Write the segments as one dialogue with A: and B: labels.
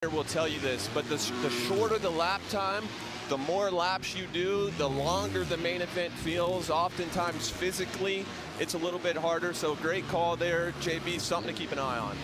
A: will tell you this, but the shorter the lap time, the more laps you do, the longer the main event feels. Oftentimes physically, it's a little bit harder. So great call there, JB, something to keep an eye on.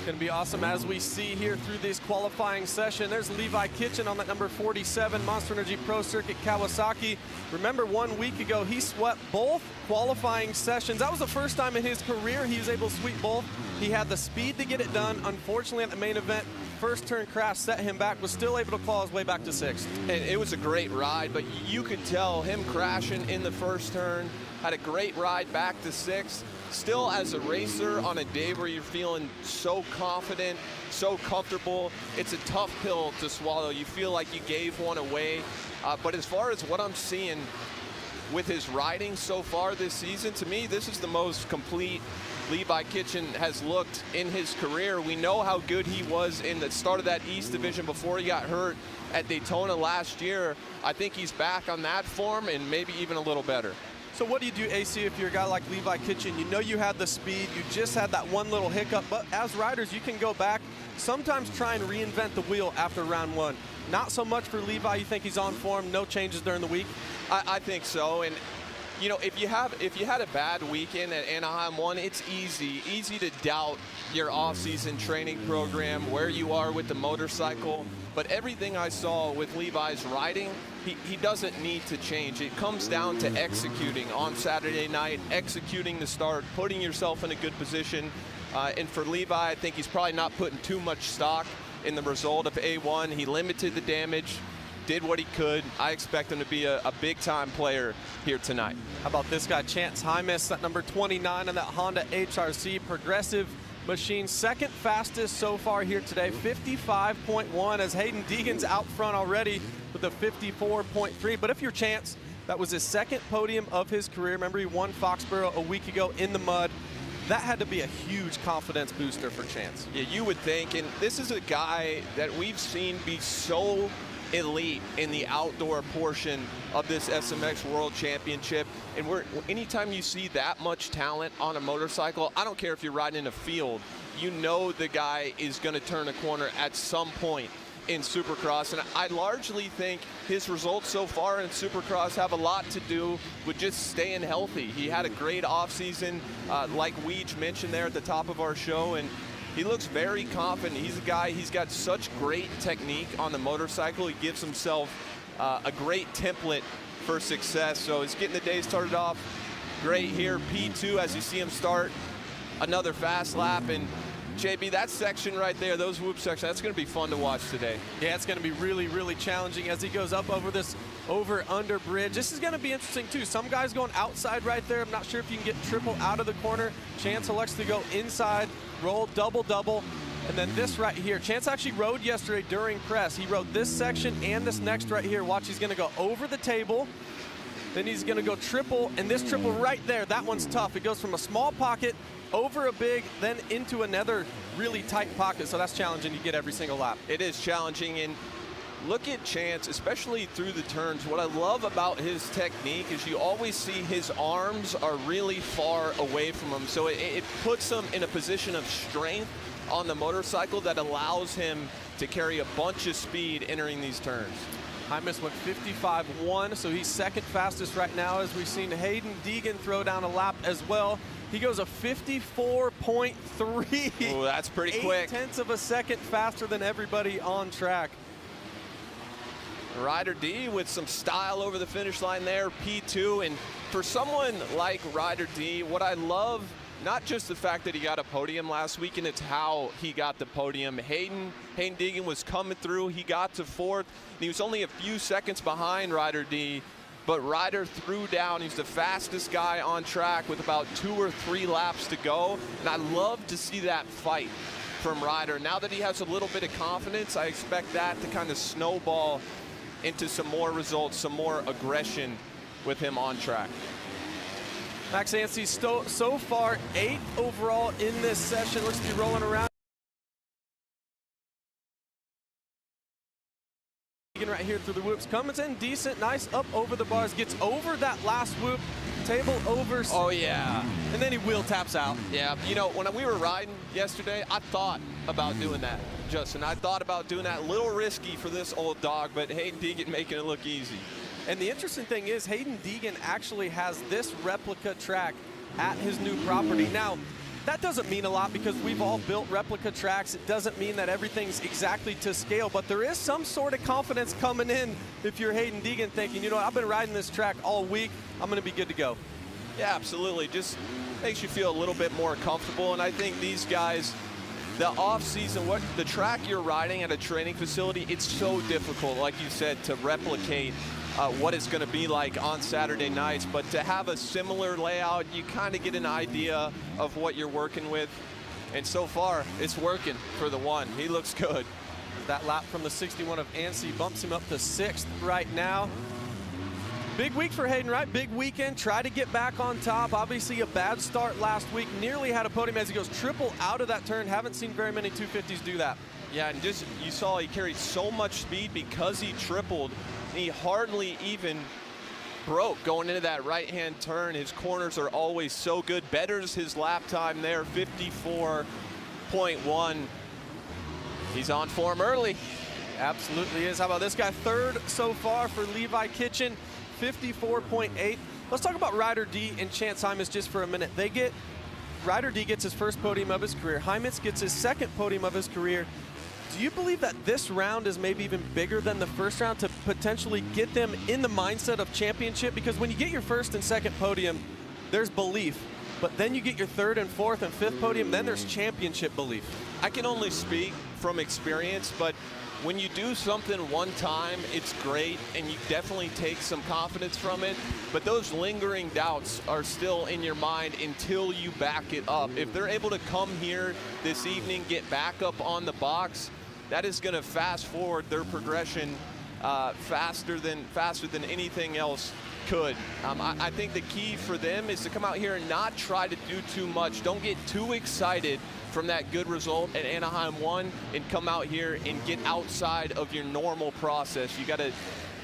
B: Going to be awesome as we see here through this qualifying session. There's Levi Kitchen on that number 47, Monster Energy Pro Circuit Kawasaki. Remember 1 week ago, he swept both qualifying sessions. That was the first time in his career he was able to sweep both. He had the speed to get it done. Unfortunately, at the main event, first turn crash set him back, was still able to claw his way back to 6th.
A: And it was a great ride, but you could tell him crashing in the first turn, had a great ride back to 6th. Still, as a racer, on a day where you're feeling so confident, so comfortable, it's a tough pill to swallow. You feel like you gave one away. But as far as what I'm seeing with his riding so far this season, to me, this is the most complete Levi Kitchen has looked in his career. We know how good he was in the start of that East Division before he got hurt at Daytona last year. I think he's back on that form and maybe even a little better.
B: So what do you do, AC, if you're a guy like Levi Kitchen? You know you had the speed, you just had that one little hiccup, but as riders, you can go back, sometimes try and reinvent the wheel after round 1. Not so much for Levi. You think he's on form, no changes during the week?
A: I think so, and you know, if you had a bad weekend at Anaheim 1, it's easy to doubt your off-season training program, where you are with the motorcycle. But everything I saw with Levi's riding, he doesn't need to change. It comes down to executing on Saturday night, executing the start, putting yourself in a good position. And for Levi, I think he's probably not putting too much stock in the result of A1. He limited the damage, did what he could. I expect him to be a big-time player here tonight.
B: How about this guy, Chance Hymas, at number 29 on that Honda HRC Progressive machine, second fastest so far here today, 55.1, as Hayden Deegan's out front already with a 54.3. But if you're Chance, that was his second podium of his career. Remember, he won Foxborough a week ago in the mud. That had to be a huge confidence booster for Chance.
A: Yeah, you would think, and this is a guy that we've seen be so elite in the outdoor portion of this SMX World Championship. And anytime you see that much talent on a motorcycle, I don't care if you're riding in a field, you know the guy is going to turn a corner at some point in Supercross. And I largely think his results so far in Supercross have a lot to do with just staying healthy. He had a great offseason, like Weege mentioned there at the top of our show, and he looks very confident. He's a guy, he's got such great technique on the motorcycle. He gives himself a great template for success. So he's getting the day started off great here. P2, as you see him start another fast lap. And JB, that section right there, those whoop sections, that's going to be fun to watch today.
B: Yeah, it's going to be really, really challenging as he goes up over this over-under bridge. This is going to be interesting, too. Some guys going outside right there. I'm not sure if you can get triple out of the corner. Chance elects to go inside, roll double-double. And then this right here. Chance actually rode yesterday during press. He rode this section and this next right here. Watch, he's going to go over the table. Then he's going to go triple, and this triple right there, that one's tough. It goes from a small pocket over a big, then into another really tight pocket. So that's challenging to get every single lap.
A: It is challenging, and look at Chance, especially through the turns. What I love about his technique is you always see his arms are really far away from him. So it puts him in a position of strength on the motorcycle that allows him to carry a bunch of speed entering these turns.
B: Hymas went 55.1, so he's second fastest right now, as we've seen Hayden Deegan throw down a lap as well. He goes a 54.3.
A: Oh, that's pretty quick.
B: 0.8 of a second faster than everybody on track.
A: Ryder D with some style over the finish line there, P2. And for someone like Ryder D, what I love, not just the fact that he got a podium last week, and it's how he got the podium. Hayden Deegan was coming through. He got to 4th, and he was only a few seconds behind Ryder D, but Ryder threw down. He's the fastest guy on track with about 2 or 3 laps to go, and I love to see that fight from Ryder. Now that he has a little bit of confidence, I expect that to kind of snowball into some more results, some more aggression with him on track.
B: Max Anstie so far 8th overall in this session. Looks to be rolling around. Deegan right here through the whoops. Comes in decent, nice, up over the bars, gets over that last whoop, table over.
A: Oh, yeah.
B: And then he wheel taps out.
A: Yeah, you know, when we were riding yesterday, I thought about doing that, Justin. I thought about doing that. A little risky for this old dog, but Hayden Deegan making it look easy.
B: And the interesting thing is Hayden Deegan actually has this replica track at his new property. Now, that doesn't mean a lot because we've all built replica tracks. It doesn't mean that everything's exactly to scale, but there is some sort of confidence coming in if you're Hayden Deegan thinking, you know, I've been riding this track all week. I'm going to be good to go.
A: Yeah, absolutely. Just makes you feel a little bit more comfortable. And I think these guys, the off-season, the track you're riding at a training facility, it's so difficult, like you said, to replicate what it's going to be like on Saturday nights. But to have a similar layout, you kind of get an idea of what you're working with. And so far, it's working for the one. He looks good.
B: That lap from the 61 of Anstey bumps him up to 6th right now. Big week for Hayden, right? Big weekend. Try to get back on top. Obviously, a bad start last week. Nearly had a podium as he goes triple out of that turn. Haven't seen very many 250s do that.
A: Yeah, and just you saw he carried so much speed because he tripled. He hardly even broke going into that right-hand turn. His corners are always so good. Betters his lap time there, 54.1. He's on form early.
B: Absolutely is. How about this guy? 3rd so far for Levi Kitchen, 54.8. Let's talk about Ryder D and Chance Hymas just for a minute. Ryder D gets his first podium of his career. Hymas gets his 2nd podium of his career. Do you believe that this round is maybe even bigger than the first round to potentially get them in the mindset of championship? Because when you get your 1st and 2nd podium, there's belief. But then you get your 3rd and 4th and 5th podium, then there's championship belief.
A: I can only speak from experience, but when you do something one time, it's great, and you definitely take some confidence from it, but those lingering doubts are still in your mind until you back it up. If they're able to come here this evening, get back up on the box, that is going to fast forward their progression faster than anything else could. I think the key for them is to come out here and not try to do too much. Don't get too excited from that good result at Anaheim 1 and come out here and get outside of your normal process. You got to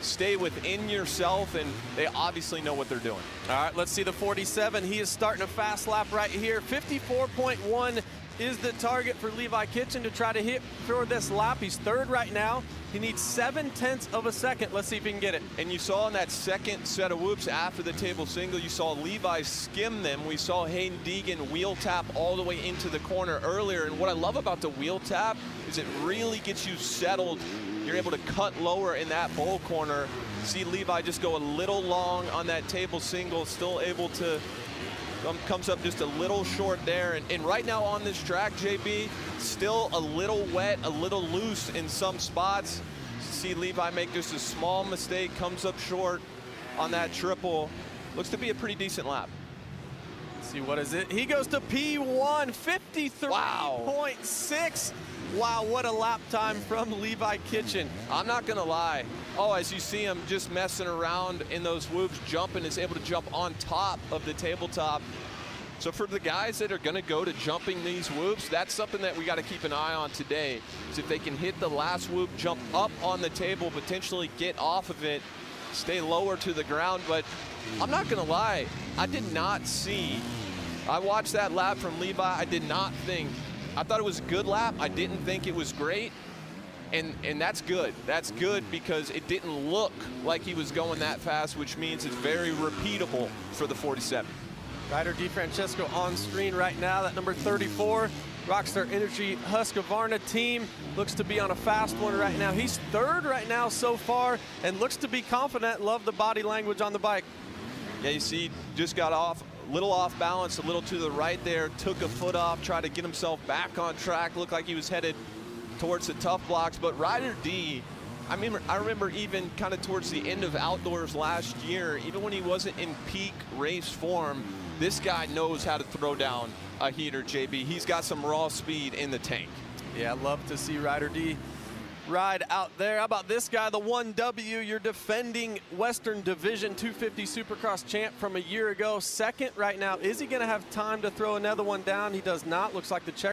A: stay within yourself, and they obviously know what they're doing.
B: All right, let's see the 47. He is starting a fast lap right here. 54.1 is the target for Levi Kitchen to try to hit for this lap. He's 3rd right now. He needs 7/10 of a second. Let's see if he can get it.
A: And you saw in that 2nd set of whoops after the table single, you saw Levi skim them. We saw Hayden Deegan wheel tap all the way into the corner earlier. And what I love about the wheel tap is it really gets you settled. You're able to cut lower in that bowl corner. See Levi just go a little long on that table single, still able to comes up just a little short there. And right now on this track, JB, still a little wet, a little loose in some spots. See Levi make just a small mistake, comes up short on that triple. Looks to be a pretty decent lap.
B: Let's see, what is it? He goes to P1, 53.6. Wow, what a lap time from Levi Kitchen.
A: I'm not gonna lie. Oh, as you see him just messing around in those whoops, jumping, is able to jump on top of the tabletop. So for the guys that are gonna go to jumping these whoops, that's something that we gotta keep an eye on today. Is if they can hit the last whoop, jump up on the table, potentially get off of it, stay lower to the ground. But I'm not gonna lie, I did not see, I watched that lap from Levi, I thought it was a good lap. I didn't think it was great, and that's good. That's good because it didn't look like he was going that fast, which means it's very repeatable for the 47.
B: Ryder DiFrancesco on screen right now, that number 34. Rockstar Energy Husqvarna team looks to be on a fast one right now. He's 3rd right now so far and looks to be confident. Love the body language on the bike.
A: Yeah, you see, just got off. Little off balance, a little to the right there, took a foot off, tried to get himself back on track, looked like he was headed towards the tough blocks. But Ryder D, I remember even kind of towards the end of outdoors last year, even when he wasn't in peak race form, this guy knows how to throw down a heater, JB. He's got some raw speed in the tank.
B: Yeah, I'd love to see Ryder D ride out there. How about this guy, the 1W, your defending Western Division 250 Supercross champ from a year ago. 2nd right now. Is he going to have time to throw another one down? He does not. Looks like the check